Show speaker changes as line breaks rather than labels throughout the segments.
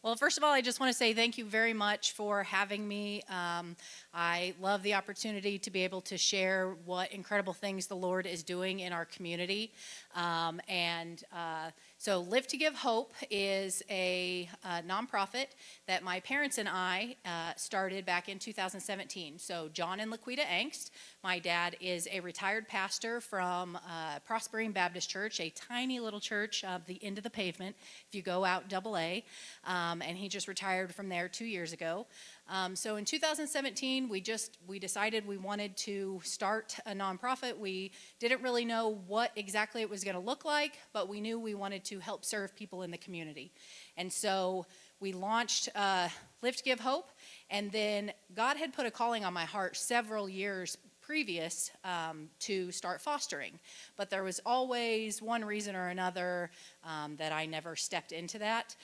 Well, first of all, I just want to say thank you very much for having me. I love the opportunity to be able to share what incredible things the Lord is doing in our community. So Live to Give Hope is a nonprofit that my parents and I started back in 2017. So John and Laquita Angst. My dad is a retired pastor from Prospering Baptist Church, a tiny little church of the end of the pavement if you go out AA. And he just retired from there 2 years ago. So in 2017, we decided we wanted to start a nonprofit. We didn't really know what exactly it was going to look like, but we knew we wanted to help serve people in the community. And so we launched Live to Give Hope, and then God had put a calling on my heart several years previous to start fostering, but there was always one reason or another that I never stepped into that.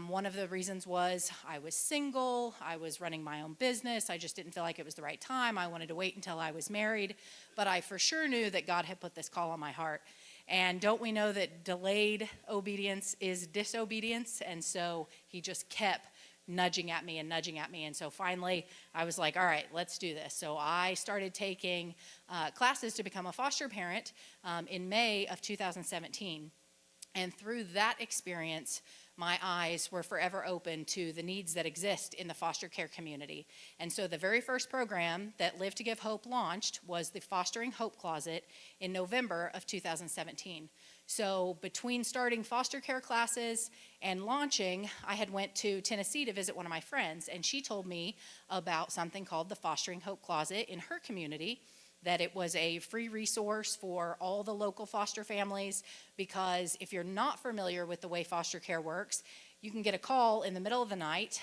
One of the reasons was I was single, I was running my own business, I just didn't feel like it was the right time. I wanted to wait until I was married, but I for sure knew that God had put this call on my heart. And don't we know that delayed obedience is disobedience? And so he just kept nudging at me. And so finally I was like, all right, let's do this. So I started taking classes to become a foster parent in May of 2017. And through that experience, my eyes were forever open to the needs that exist in the foster care community. And so the very first program that Live to Give Hope launched was the Fostering Hope Closet in November of 2017. So between starting foster care classes and launching, I had went to Tennessee to visit one of my friends, and she told me about something called the Fostering Hope Closet in her community, that it was a free resource for all the local foster families, because if you're not familiar with the way foster care works, you can get a call in the middle of the night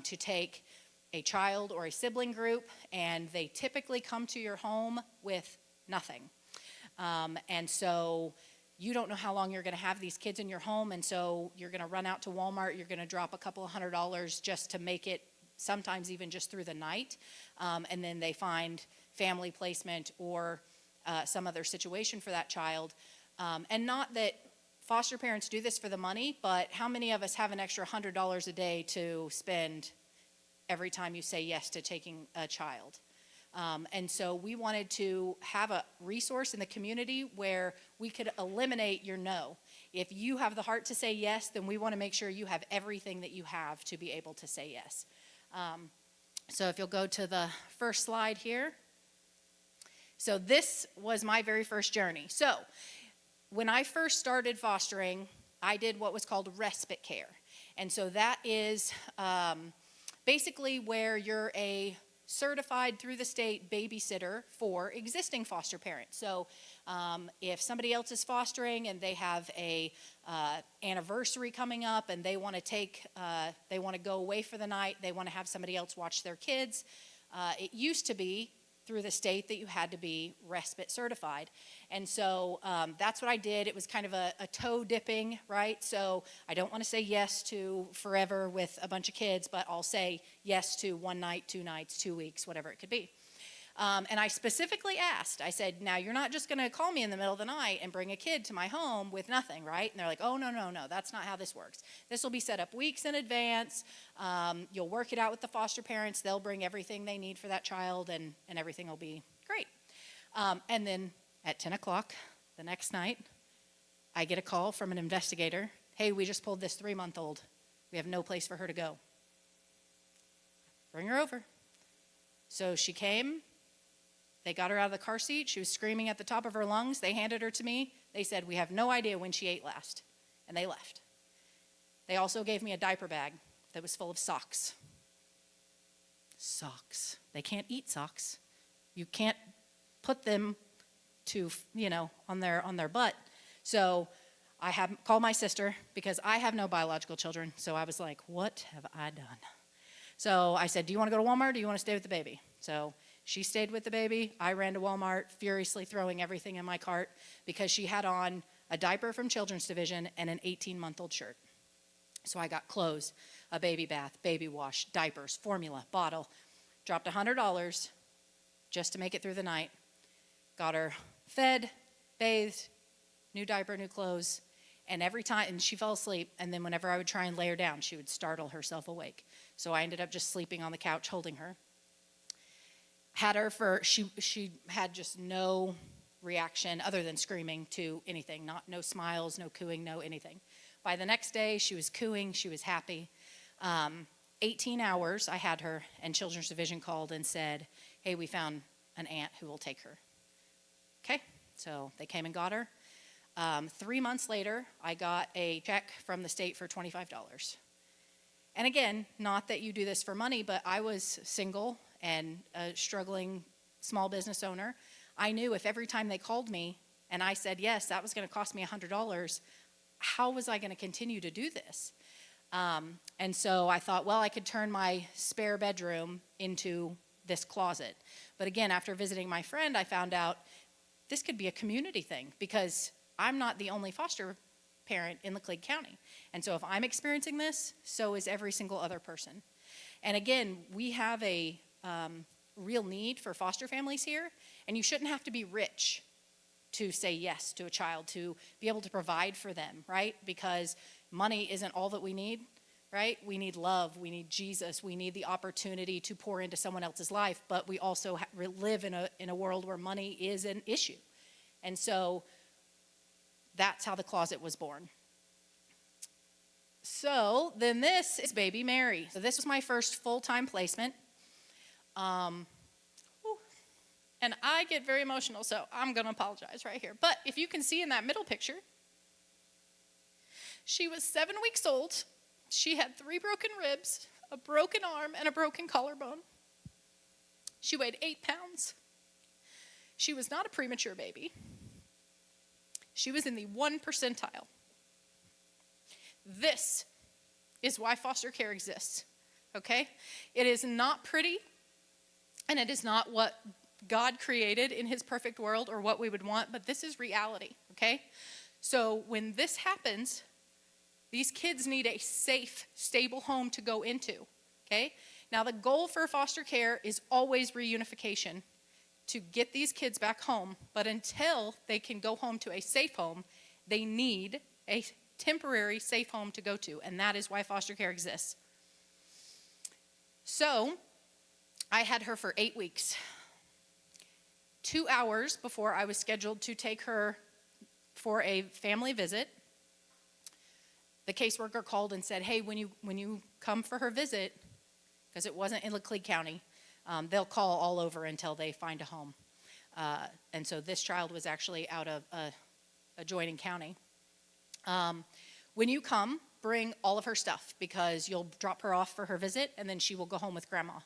to take a child or a sibling group, and they typically come to your home with nothing. And so you don't know how long you're going to have these kids in your home, and so you're going to run out to Walmart, you're going to drop a couple of $100 just to make it, sometimes even just through the night, and then they find family placement or some other situation for that child. And not that foster parents do this for the money, but how many of us have an extra $100 a day to spend every time you say yes to taking a child? And so we wanted to have a resource in the community where we could eliminate your no. If you have the heart to say yes, then we want to make sure you have everything that you have to be able to say yes. So if you'll go to the first slide here. So this was my very first journey. So when I first started fostering, I did what was called respite care. And so that is basically where you're a certified through the state babysitter for existing foster parents. So if somebody else is fostering and they have a anniversary coming up and they want to go away for the night, they want to have somebody else watch their kids, it used to be through the state that you had to be respite certified. And so that's what I did. It was kind of a toe dipping, right? So I don't want to say yes to forever with a bunch of kids, but I'll say yes to 1 night, 2 nights, 2 weeks, whatever it could be. And I specifically asked, I said, now you're not just going to call me in the middle of the night and bring a kid to my home with nothing, right? And they're like, oh, no, that's not how this works. This will be set up weeks in advance. You'll work it out with the foster parents. They'll bring everything they need for that child, and everything will be great. And then at 10 o'clock the next night, I get a call from an investigator. Hey, we just pulled this 3-month-old. We have no place for her to go. Bring her over. So she came. They got her out of the car seat. She was screaming at the top of her lungs. They handed her to me. They said, we have no idea when she ate last. And they left. They also gave me a diaper bag that was full of socks. Socks. They can't eat socks. You can't put them to, on their butt. So I called my sister because I have no biological children. So I was like, what have I done? So I said, do you want to go to Walmart or do you want to stay with the baby? So she stayed with the baby. I ran to Walmart, furiously throwing everything in my cart because she had on a diaper from Children's Division and an 18-month-old shirt. So I got clothes, a baby bath, baby wash, diapers, formula, bottle, dropped $100 just to make it through the night, got her fed, bathed, new diaper, new clothes, And every time, and she fell asleep, and then whenever I would try and lay her down, she would startle herself awake. So I ended up just sleeping on the couch holding her. Had her for, she had just no reaction other than screaming to anything, no smiles, no cooing, no anything. By the next day, she was cooing, she was happy. 18 hours I had her, and Children's Division called and said, hey, we found an aunt who will take her. Okay, so they came and got her. 3 months later, I got a check from the state for $25. And again, not that you do this for money, but I was single and a struggling small business owner. I knew if every time they called me and I said yes, that was going to cost me $100, how was I going to continue to do this? And so I thought, well, I could turn my spare bedroom into this closet. But again, after visiting my friend, I found out this could be a community thing because I'm not the only foster parent in Laclede County. And so if I'm experiencing this, so is every single other person. And again, we have a real need for foster families here, and you shouldn't have to be rich to say yes to a child, to be able to provide for them, right? Because money isn't all that we need, right? We need love, we need Jesus, we need the opportunity to pour into someone else's life, but we also live in a world where money is an issue. And so that's how the closet was born. So then this is baby Mary. So this was my first full-time placement. And I get very emotional, so I'm going to apologize right here. But if you can see in that middle picture, she was 7 weeks old. She had 3 broken ribs, a broken arm, and a broken collarbone. She weighed 8 pounds. She was not a premature baby. She was in the 1 percentile. This is why foster care exists, okay? It is not pretty, and it is not what God created in his perfect world or what we would want, but this is reality, okay? So when this happens, these kids need a safe, stable home to go into, okay? Now the goal for foster care is always reunification, to get these kids back home, but until they can go home to a safe home, they need a temporary safe home to go to, and that is why foster care exists. So I had her for 8 weeks. 2 hours before I was scheduled to take her for a family visit, the caseworker called and said, hey, when you come for her visit, because it wasn't in Laclede County, they'll call all over until they find a home. And so this child was actually out of a adjoining county. When you come, bring all of her stuff because you'll drop her off for her visit and then she will go home with grandma.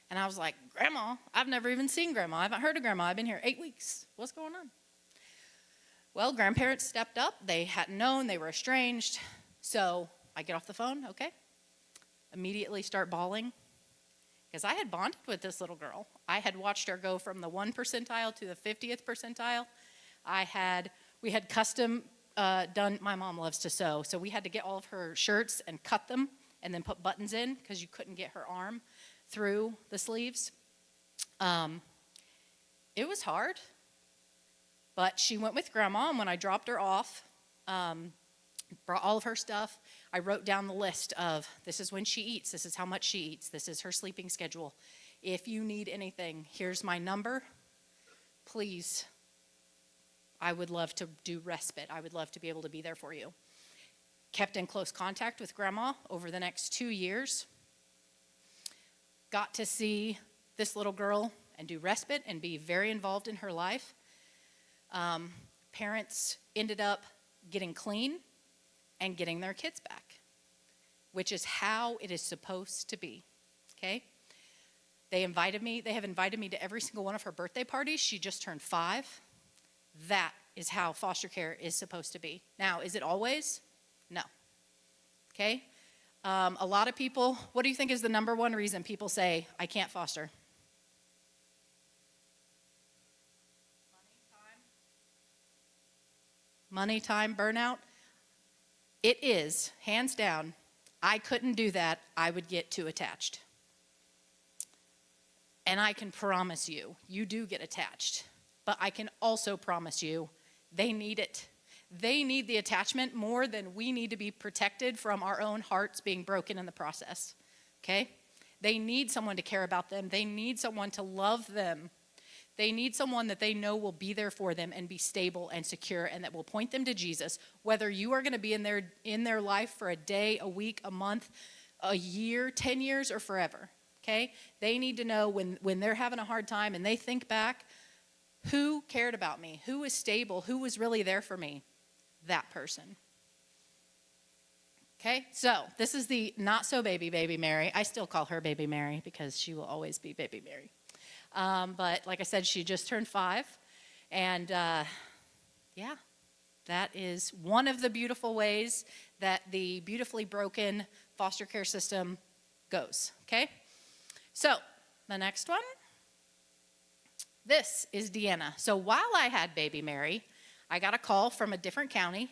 And I was like, Grandma? I've never even seen grandma. I haven't heard of grandma. I've been here 8 weeks. What's going on? Well, grandparents stepped up. They hadn't known. They were estranged. So I get off the phone. Okay. Immediately start bawling because I had bonded with this little girl. I had watched her go from the 1 percentile to the 50th percentile. We had custom done. My mom loves to sew. So we had to get all of her shirts and cut them and then put buttons in because you couldn't get her arm through the sleeves. It was hard, but she went with grandma, and when I dropped her off, brought all of her stuff, I wrote down the list of this is when she eats, this is how much she eats, this is her sleeping schedule. If you need anything, here's my number. Please, I would love to do respite. I would love to be able to be there for you. Kept in close contact with grandma over the next 2 years. Got to see this little girl and do respite and be very involved in her life. Parents ended up getting clean and getting their kids back, which is how it is supposed to be, okay? They have invited me to every single one of her birthday parties. She just turned 5. That is how foster care is supposed to be. Now, is it always? No, okay? A lot of people, what do you think is the number one reason people say, I can't foster? Money, time, burnout? It is, hands down. I couldn't do that. I would get too attached. And I can promise you, you do get attached. But I can also promise you, they need it. They need the attachment more than we need to be protected from our own hearts being broken in the process, okay? They need someone to care about them. They need someone to love them. They need someone that they know will be there for them and be stable and secure and that will point them to Jesus, whether you are going to be in their life for a day, a week, a month, a year, 10 years, or forever, okay? They need to know when they're having a hard time and they think back, who cared about me? Who was stable? Who was really there for me? That person. Okay, so this is the not so baby Mary. I still call her baby Mary because she will always be baby Mary. But like I said, she just turned 5. And yeah, that is one of the beautiful ways that the beautifully broken foster care system goes. Okay, so the next one. This is Deanna. So while I had baby Mary, I got a call from a different county.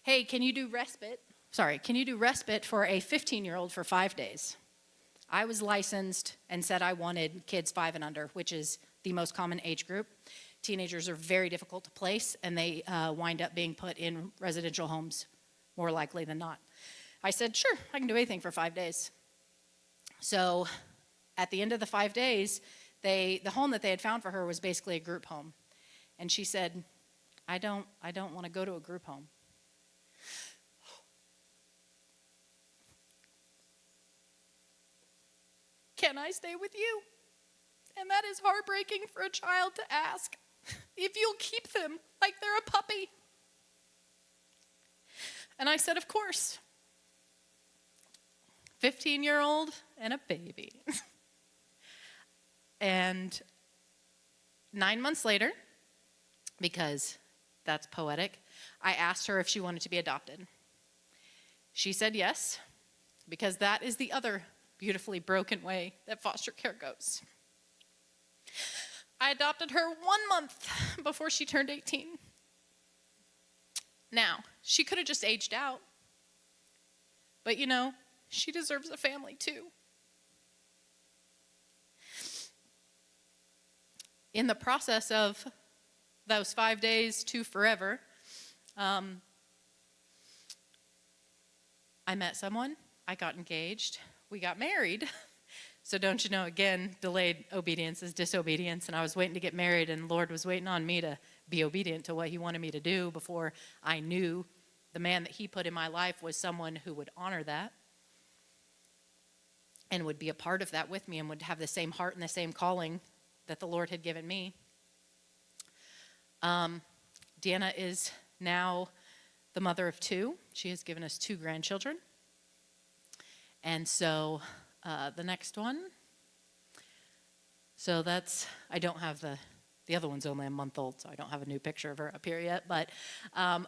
Hey, can you do respite for a 15-year-old for 5 days? I was licensed and said I wanted kids 5 and under, which is the most common age group. Teenagers are very difficult to place, and they wind up being put in residential homes more likely than not. I said, sure, I can do anything for 5 days. So at the end of the 5 days, the home that they had found for her was basically a group home. And she said, I don't want to go to a group home. Can I stay with you? And that is heartbreaking for a child to ask if you'll keep them like they're a puppy. And I said, of course. 15-year-old and a baby. And 9 months later, because that's poetic, I asked her if she wanted to be adopted. She said yes, because that is the other beautifully broken way that foster care goes. I adopted her 1 month before she turned 18. Now, she could have just aged out, but you know, she deserves a family too. In the process of those 5 days to forever, I met someone, I got engaged, we got married. So don't you know, again, delayed obedience is disobedience, and I was waiting to get married, and the Lord was waiting on me to be obedient to what he wanted me to do before I knew the man that he put in my life was someone who would honor that and would be a part of that with me and would have the same heart and the same calling that the Lord had given me. Deanna is now the mother of 2. She has given us 2 grandchildren. And so the next one, so that's, I don't have the other one's only a month old, so I don't have a new picture of her up here yet. But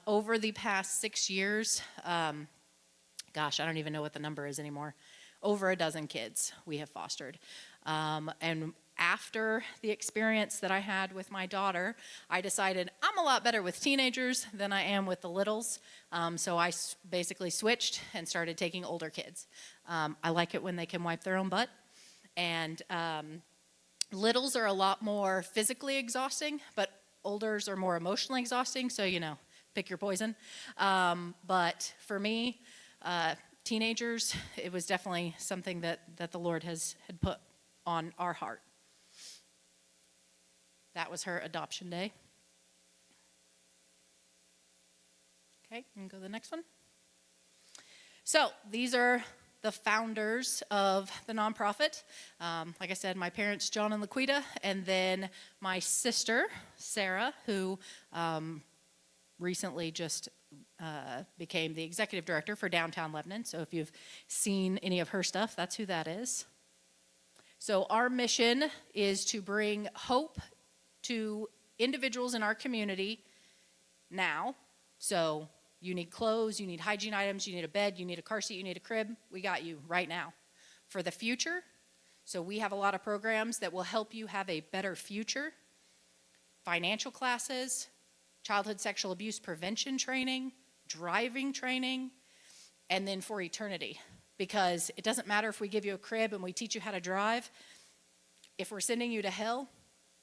over the past 6 years, gosh, I don't even know what the number is anymore. Over a dozen kids we have fostered. And after the experience that I had with my daughter, I decided I'm a lot better with teenagers than I am with the littles. So I basically switched and started taking older kids. I like it when they can wipe their own butt. And littles are a lot more physically exhausting, but olders are more emotionally exhausting. So, you know, pick your poison. But for me, teenagers, it was definitely something that the Lord had put on our heart. That was her adoption day. Okay, you can go to the next one. So these are the founders of the nonprofit. Like I said, my parents, John and Laquita, and then my sister, Sarah, who recently just became the executive director for Downtown Lebanon. So if you've seen any of her stuff, that's who that is. So our mission is to bring hope to individuals in our community now. So you need clothes, you need hygiene items, you need a bed, you need a car seat, you need a crib. We got you right now. For the future, so we have a lot of programs that will help you have a better future. Financial classes, childhood sexual abuse prevention training, driving training, and then for eternity. Because it doesn't matter if we give you a crib and we teach you how to drive. If we're sending you to hell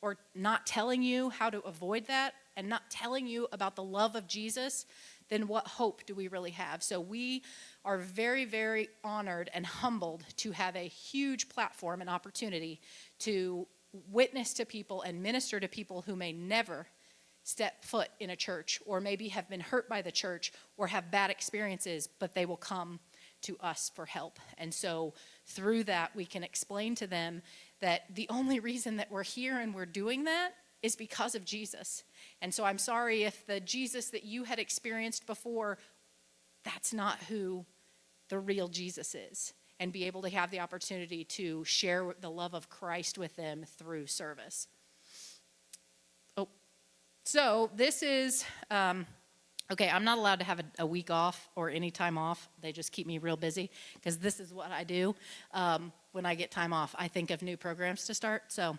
or not telling you how to avoid that, and not telling you about the love of Jesus, then what hope do we really have? So we are very, very honored and humbled to have a huge platform and opportunity to witness to people and minister to people who may never step foot in a church, or maybe have been hurt by the church or have bad experiences, but they will come to us for help. And so through that, we can explain to them that the only reason that we're here and we're doing that is because of Jesus. And so I'm sorry if the Jesus that you had experienced before, that's not who the real Jesus is, and be able to have the opportunity to share the love of Christ with them through service. So this is, okay, I'm not allowed to have a week off or any time off. They just keep me real busy, because this is what I do. When I get time off, I think of new programs to start. So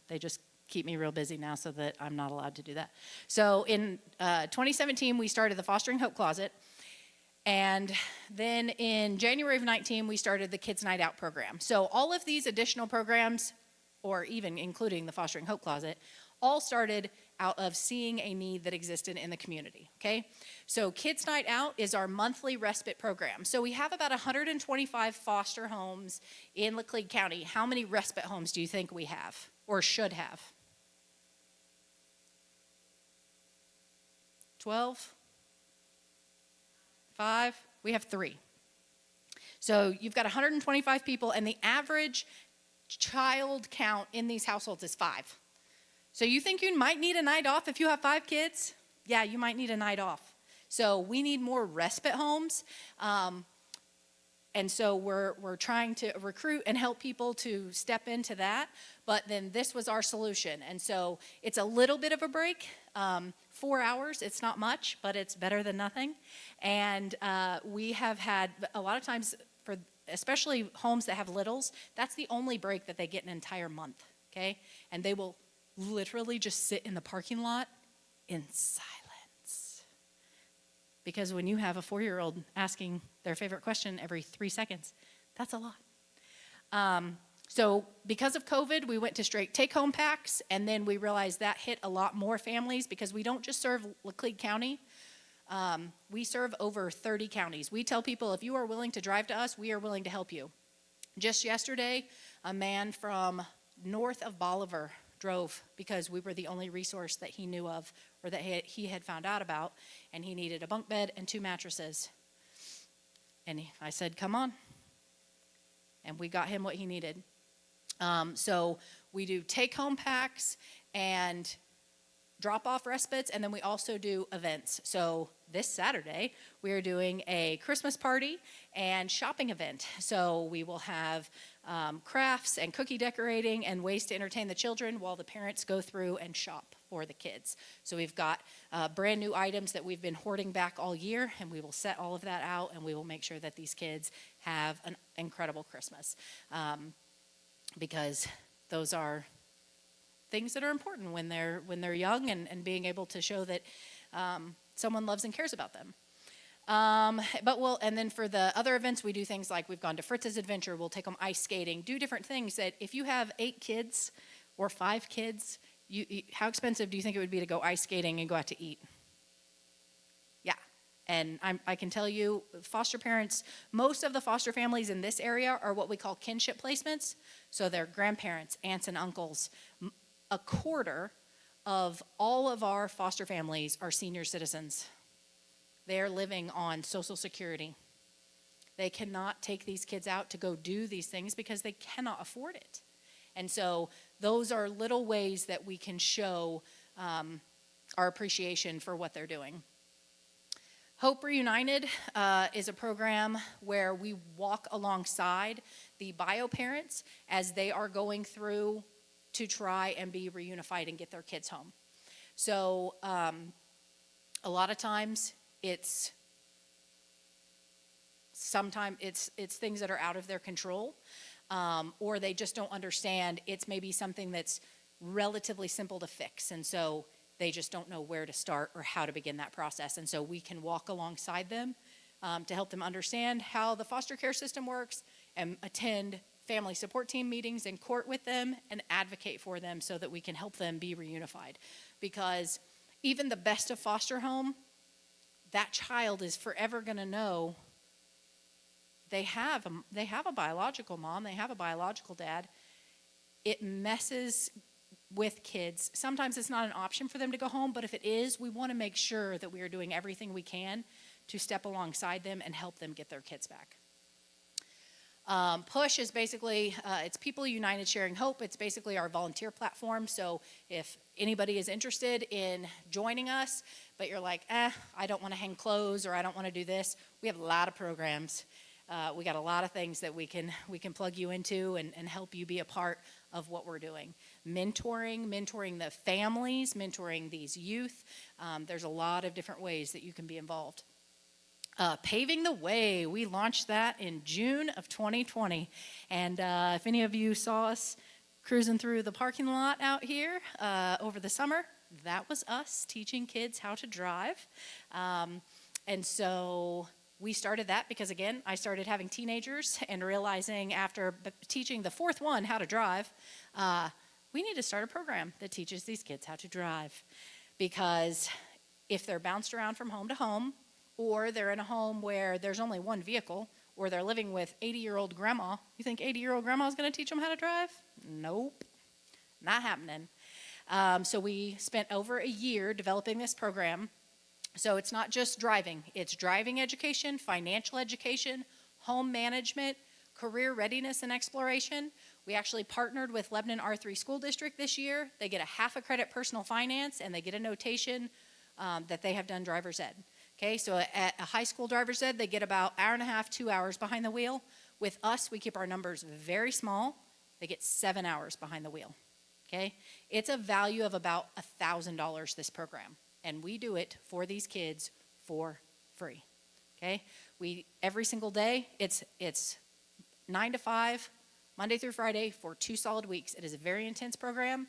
they just keep me real busy now so that I'm not allowed to do that. So in 2017, we started the Fostering Hope Closet. And then in January of 19, we started the Kids Night Out program. So all of these additional programs, or even including the Fostering Hope Closet, all started out of seeing a need that existed in the community, okay? So Kids Night Out is our monthly respite program. So we have about 125 foster homes in Laclede County. How many respite homes do you think we have, or should have? 12? 5? We have 3. So you've got 125 people, and the average child count in these households is 5. So you think you might need a night off if you have 5 kids? Yeah, you might need a night off. So we need more respite homes. And so we're trying to recruit and help people to step into that. But then this was our solution. And so it's a little bit of a break. 4 hours, it's not much, but it's better than nothing. And we have had a lot of times, for especially homes that have littles, that's the only break that they get an entire month, okay? And they will literally just sit in the parking lot in silence. Because when you have a 4-year-old asking their favorite question every 3 seconds, that's a lot. So because of COVID, we went to straight take-home packs, and then we realized that hit a lot more families, because we don't just serve Laclede County. We serve over 30 counties. We tell people, if you are willing to drive to us, we are willing to help you. Just yesterday, a man from north of Bolivar drove, because we were the only resource that he knew of, or that he had found out about, and he needed a bunk bed and 2 mattresses. And I said, come on. And we got him what he needed. So we do take-home packs and drop-off respites, and then we also do events. So this Saturday, we are doing a Christmas party and shopping event. So we will have crafts and cookie decorating and ways to entertain the children while the parents go through and shop for the kids. So we've got brand new items that we've been hoarding back all year, and we will set all of that out, and we will make sure that these kids have an incredible Christmas. Because those are things that are important when they're young, and being able to show that someone loves and cares about them. And then for the other events, we do things like, we've gone to Fritz's Adventure, we'll take them ice skating, do different things that if you have 8 kids or 5 kids, how expensive do you think it would be to go ice skating and go out to eat? Yeah. And I can tell you, foster parents, most of the foster families in this area are what we call kinship placements. So they're grandparents, aunts and uncles. A quarter of all of our foster families are senior citizens. They're living on Social Security. They cannot take these kids out to go do these things because they cannot afford it. And so those are little ways that we can show our appreciation for what they're doing. Hope Reunited is a program where we walk alongside the bio parents as they are going through to try and be reunified and get their kids home. So a lot of times it's things that are out of their control, or they just don't understand. It's maybe something that's relatively simple to fix, and so they just don't know where to start or how to begin that process. And so we can walk alongside them to help them understand how the foster care system works and attend family support team meetings in court with them and advocate for them so that we can help them be reunified. Because even the best of foster home, that child is forever going to know they have a biological mom, they have a biological dad. It messes with kids. Sometimes it's not an option for them to go home, but if it is, we want to make sure that we are doing everything we can to step alongside them and help them get their kids back. PUSH is basically, it's People United Sharing Hope. It's basically our volunteer platform. So if anybody is interested in joining us, but you're like, I don't want to hang clothes or I don't want to do this, we have a lot of programs. We got a lot of things that we can plug you into and help you be a part of what we're doing. Mentoring the families, mentoring these youth. There's a lot of different ways that you can be involved. Paving the Way, we launched that in June of 2020. And if any of you saw us cruising through the parking lot out here over the summer, that was us teaching kids how to drive. And so we started that because, again, I started having teenagers and realizing after teaching the fourth one how to drive, we need to start a program that teaches these kids how to drive. Because if they're bounced around from home to home, or they're in a home where there's only one vehicle, or they're living with 80-year-old grandma, you think 80-year-old grandma is going to teach them how to drive? Nope, not happening. So we spent over a year developing this program. So it's not just driving. It's driving education, financial education, home management, career readiness and exploration. We actually partnered with Lebanon R3 School District this year. They get a half a credit personal finance, and they get a notation that they have done driver's ed. Okay, so at a high school driver's ed, they get about an hour and a half, 2 hours behind the wheel. With us, we keep our numbers very small. They get 7 hours behind the wheel. Okay, it's a value of about $1,000, this program. And we do it for these kids for free. Okay? Every single day, it's 9 to 5, Monday through Friday for 2 solid weeks. It is a very intense program.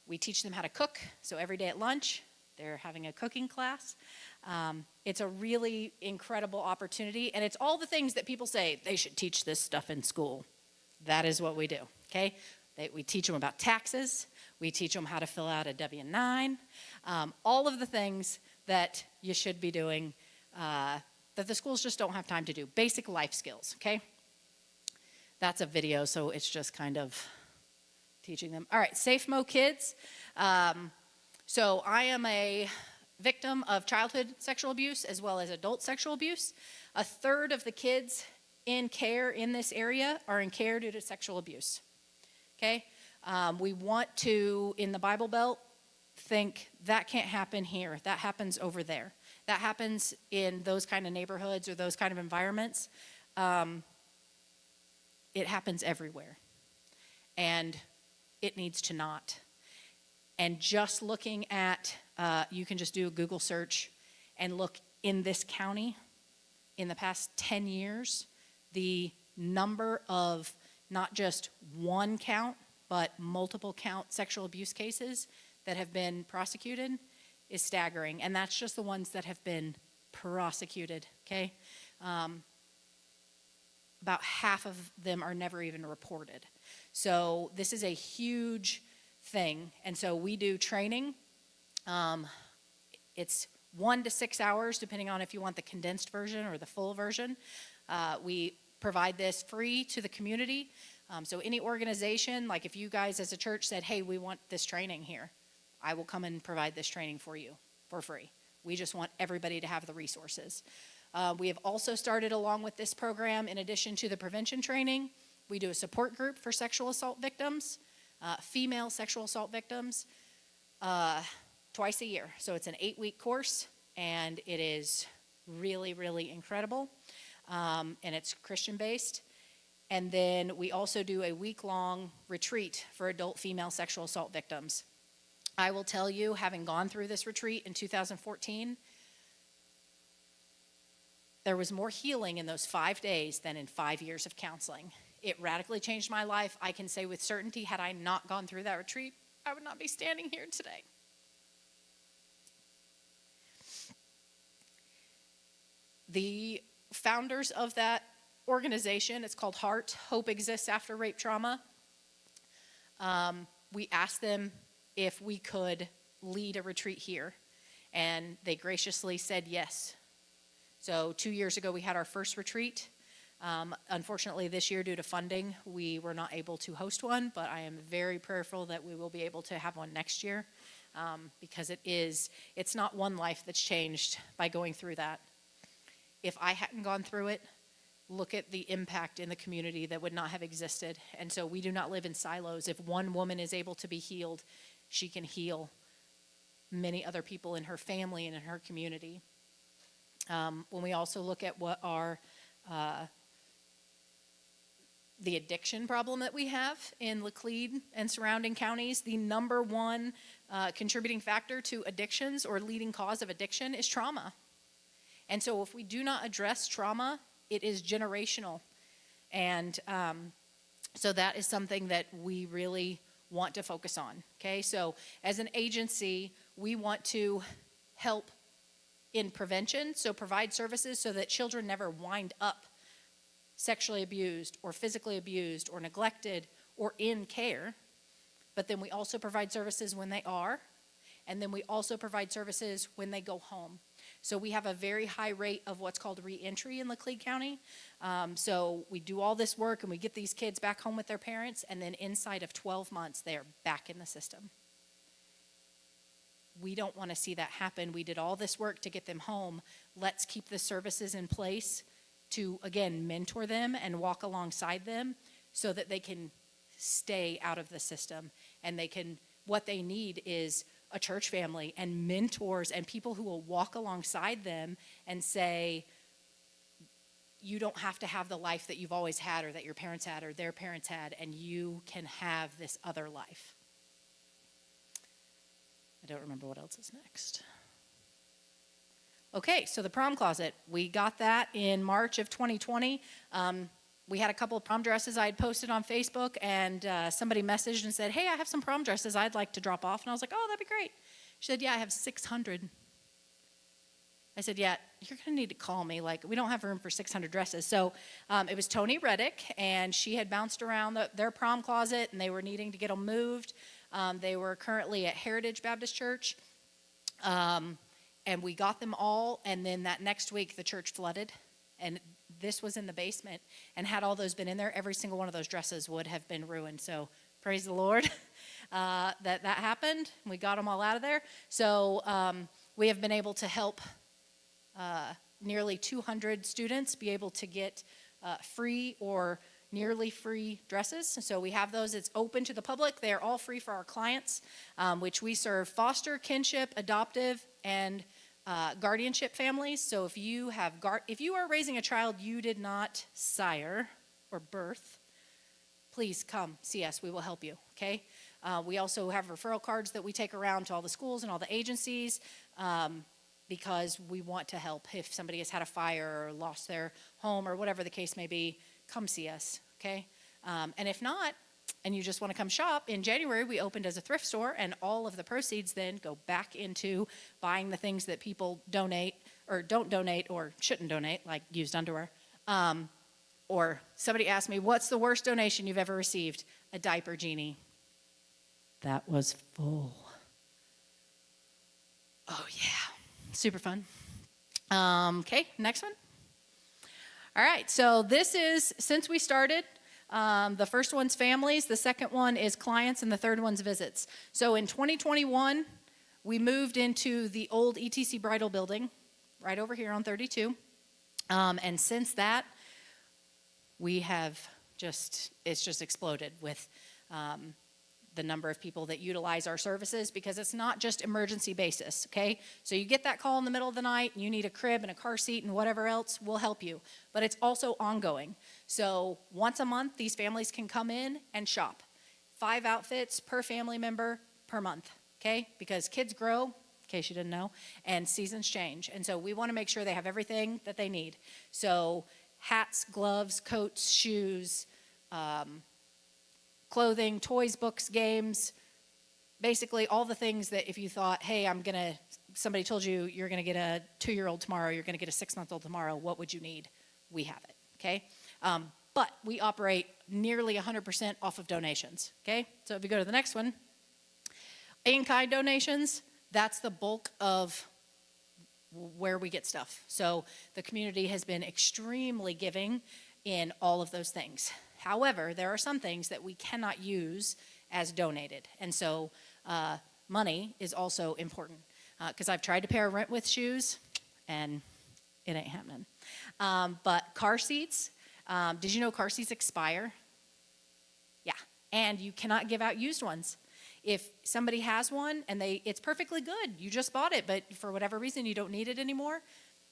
We teach them how to cook. So every day at lunch, they're having a cooking class. It's a really incredible opportunity. And it's all the things that people say, they should teach this stuff in school. That is what we do. Okay? We teach them about taxes. We teach them how to fill out a W-9. All of the things that you should be doing that the schools just don't have time to do. Basic life skills, okay? That's a video, so it's just kind of teaching them. All right, Safe Mo Kids. So I am a victim of childhood sexual abuse as well as adult sexual abuse. A third of the kids in care in this area are in care due to sexual abuse. Okay? We want to, in the Bible Belt, think that can't happen here. That happens over there. That happens in those kind of neighborhoods or those kind of environments. It happens everywhere. And it needs to not. And just looking at, you can just do a Google search and look in this county, in the past 10 years, the number of not just one count, but multiple count sexual abuse cases that have been prosecuted is staggering. And that's just the ones that have been prosecuted, okay? About half of them are never even reported. So this is a huge thing. And so we do training. It's 1 to 6 hours, depending on if you want the condensed version or the full version. We provide this free to the community. So any organization, like if you guys as a church said, hey, we want this training here, I will come and provide this training for you for free. We just want everybody to have the resources. We have also started along with this program, in addition to the prevention training, we do a support group for sexual assault victims, female sexual assault victims, twice a year. So it's an 8-week course, and it is really, really incredible. And it's Christian-based. And then we also do a week-long retreat for adult female sexual assault victims. I will tell you, having gone through this retreat in 2014, there was more healing in those 5 days than in 5 years of counseling. It radically changed my life. I can say with certainty, had I not gone through that retreat, I would not be standing here today. The founders of that organization, it's called HEART, Hope Exists After Rape Trauma. We asked them if we could lead a retreat here, and they graciously said yes. So 2 years ago, we had our first retreat. Unfortunately, this year, due to funding, we were not able to host one, but I am very prayerful that we will be able to have one next year, because it's not one life that's changed by going through that. If I hadn't gone through it, look at the impact in the community that would not have existed. And so we do not live in silos. If one woman is able to be healed, she can heal many other people in her family and in her community. When we also look at what our the addiction problem that we have in Laclede and surrounding counties, the number one contributing factor to addictions or leading cause of addiction is trauma. And so if we do not address trauma, it is generational. And so that is something that we really want to focus on, okay? So as an agency, we want to help in prevention, so provide services so that children never wind up sexually abused or physically abused or neglected or in care. But then we also provide services when they are, and then we also provide services when they go home. So we have a very high rate of what's called reentry in Laclede County. So we do all this work and we get these kids back home with their parents, and then inside of 12 months, they are back in the system. We don't want to see that happen. We did all this work to get them home. Let's keep the services in place to, again, mentor them and walk alongside them so that they can stay out of the system. And what they need is a church family and mentors and people who will walk alongside them and say, you don't have to have the life that you've always had or that your parents had or their parents had, and you can have this other life. I don't remember what else is next. Okay, so the prom closet. We got that in March of 2020. We had a couple of prom dresses I had posted on Facebook, and somebody messaged and said, hey, I have some prom dresses I'd like to drop off. And I was like, oh, that'd be great. She said, yeah, I have 600. I said, yeah, you're going to need to call me. Like, we don't have room for 600 dresses. So it was Tony Reddick, and she had bounced around their prom closet, and they were needing to get them moved. They were currently at Heritage Baptist Church, and we got them all, and then that next week the church flooded, and this was in the basement, and had all those been in there, every single one of those dresses would have been ruined. So praise the Lord that happened. We got them all out of there. So we have been able to help nearly 200 students be able to get free or nearly free dresses. So we have those. It's open to the public. They are all free for our clients, which we serve foster, kinship, adoptive, and guardianship families. So if you are raising a child you did not sire or birth, please come see us. We will help you, okay? We also have referral cards that we take around to all the schools and all the agencies because we want to help. If somebody has had a fire or lost their home or whatever the case may be, come see us, okay? And if not, and you just want to come shop, in January we opened as a thrift store, and all of the proceeds then go back into buying the things that people donate or don't donate or shouldn't donate, like used underwear. Or somebody asked me, what's the worst donation you've ever received? A diaper genie. That was full. Oh yeah, super fun. Okay, next one. All right, so this is, since we started, the first one's families, the second one is clients, and the third one's visits. So in 2021, we moved into the old ETC Bridal building, right over here on 32. And since that, we have it's just exploded with the number of people that utilize our services, because it's not just emergency basis, okay? So you get that call in the middle of the night, and you need a crib and a car seat and whatever else, we'll help you. But it's also ongoing. So once a month, these families can come in and shop. 5 outfits per family member per month, okay? Because kids grow, in case you didn't know, and seasons change. And so we want to make sure they have everything that they need. So hats, gloves, coats, shoes, clothing, toys, books, games, basically all the things that if you thought, hey, somebody told you you're going to get a 2-year-old tomorrow, you're going to get a 6-month-old tomorrow, what would you need? We have it, okay? But we operate nearly 100% off of donations, okay? So if you go to the next one, in-kind donations, that's the bulk of where we get stuff. So the community has been extremely giving in all of those things. However, there are some things that we cannot use as donated. And so money is also important. Because I've tried to pair rent with shoes, and it ain't happening. But car seats, did you know car seats expire? Yeah, and you cannot give out used ones. If somebody has one and it's perfectly good, you just bought it, but for whatever reason you don't need it anymore,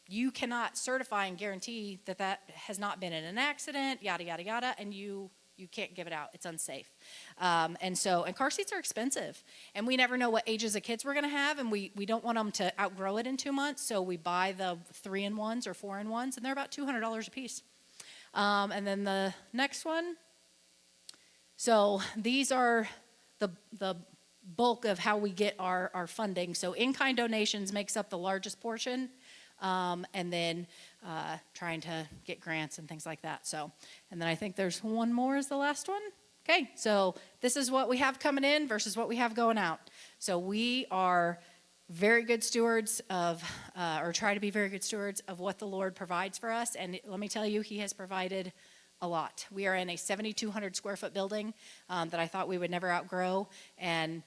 you cannot certify and guarantee that that has not been in an accident, yada, yada, yada, and you can't give it out. It's unsafe. And car seats are expensive, and we never know what ages of kids we're going to have, and we don't want them to outgrow it in 2 months, so we buy the 3-in-1s or 4-in-1s, and they're about $200 a piece. And then the next one. So these are the bulk of how we get our funding. So in-kind donations makes up the largest portion, and then trying to get grants and things like that. So, and then I think there's one more is the last one. Okay, so this is what we have coming in versus what we have going out. So we are very good stewards of, or try to be very good stewards of what the Lord provides for us. And let me tell you, He has provided a lot. We are in a 7,200 square foot building that I thought we would never outgrow. And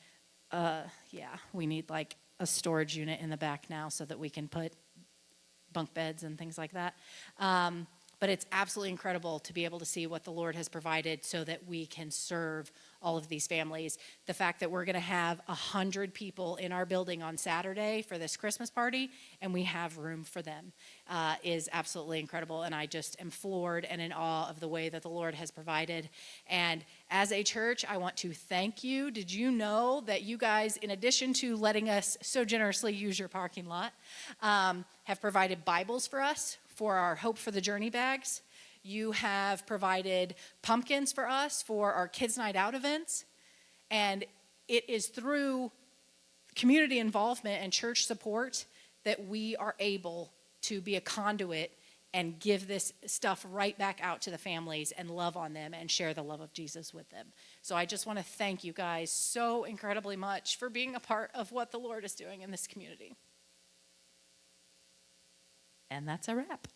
we need like a storage unit in the back now so that we can put bunk beds and things like that. But it's absolutely incredible to be able to see what the Lord has provided so that we can serve all of these families. The fact that we're going to have 100 people in our building on Saturday for this Christmas party, and we have room for them, is absolutely incredible. And I just am floored and in awe of the way that the Lord has provided. And as a church, I want to thank you. Did you know that you guys, in addition to letting us so generously use your parking lot, have provided Bibles for us for our Hope for the Journey bags? You have provided pumpkins for us for our Kids Night Out events. And it is through community involvement and church support that we are able to be a conduit and give this stuff right back out to the families and love on them and share the love of Jesus with them. So I just want to thank you guys so incredibly much for being a part of what the Lord is doing in this community. And that's a wrap.